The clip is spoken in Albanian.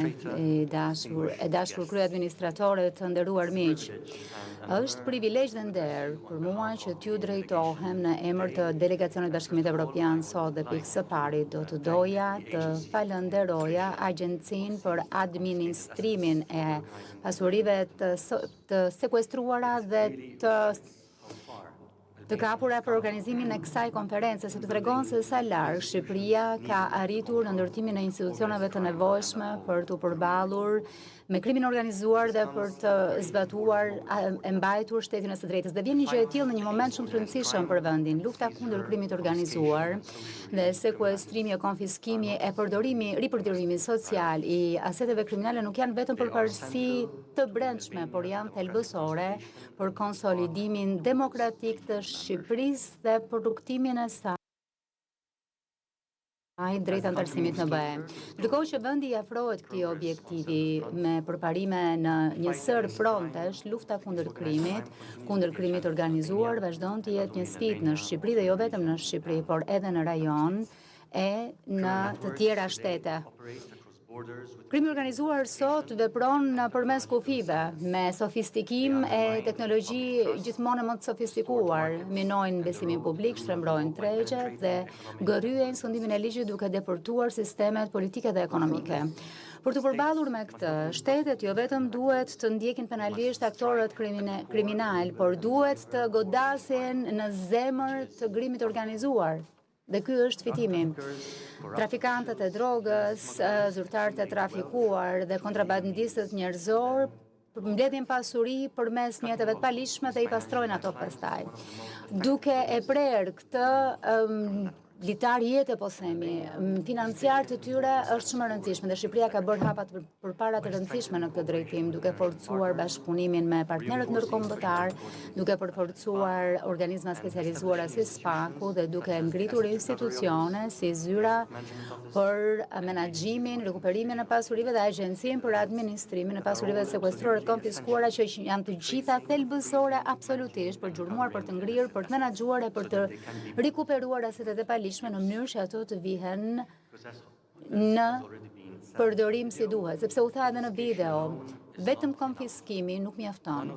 e dashur krye administratore të nderuar miq. Është privilegj dhe nder për mua që t'ju drejtohem në emër të delegacionit Bashkimit Evropian sot dhe pikë së pari do të doja të falenderoja Agjencinë për administrimin e pasurive të sekuestruara dhe të kapura për organizimin e kësaj konference, sepse tregon se sa larg Shqipëria ka arritur në ndërtimin e institucioneve të nevojshme për të përballur me krimin organizuar dhe për të zbatuar e mbajtur shtetin e së drejtës. Dhe vjen një gjë e tillë në një moment shumë të rëndësishëm për vendin. Lufta kundër krimit organizuar dhe sekuestrimi e konfiskimi e ripërdorimi social i aseteve kriminale nuk janë vetëm përparësi të brendshme, por janë thelbësore për konsolidimin demokratik të Shqipërisë dhe për rrugtimin e saj drejt antarësimit në BE. Ndërkohë që vendi i afrohet këtij objektivi me përparime në një sër frontesh, lufta kundër krimit organizuar vazhdon të jetë një sfidë në Shqipëri dhe jo vetëm në Shqipëri, por edhe në rajon e në të tjera shtete. Krimi organizuar sot vepron përmes kufive, me sofistikim e teknologji gjithmonë më të sofistikuar, minojnë besimin publik, shtrembrojnë tregjet dhe gërryejnë sundimin e ligjit duke depërtuar sistemet politike dhe ekonomike. Për të përballur me këtë, shtetet jo vetëm duhet të ndjekin penalisht aktorët kriminal, por duhet të godasin në zemër të krimit organizuar. Dhe ky është fitimi. Trafikantët e drogës, zyrtarët e trafikuar dhe kontrabandistët njerëzor mbledhin pasuri përmes mjeteve të palishme dhe i pastrojnë ato pastaj. Duke e prerë këtë litar jetë, po themi, financiar të tyre është shumë e rëndësishme dhe Shqipëria ka bërë hapat përpara të rëndësishme në këtë drejtim, duke forcuar bashkëpunimin me partnerët ndërkombëtar, duke forcuar organizma specializuara si SPAK-u dhe duke ngritur institucione si zyra për menaxhimin, rekuperimin e pasurive dhe agjencinë për administrimin e pasurive sekuestruara të konfiskuara, që janë të gjitha thelbësore absolutisht për gjurmuar, për të ngrirë, për të menaxhuar e për të rikuperuar asetet e palishme në mënyrë që ato të vihen në përdorim si duhet, sepse u tha edhe në video, vetëm konfiskimi nuk mjafton.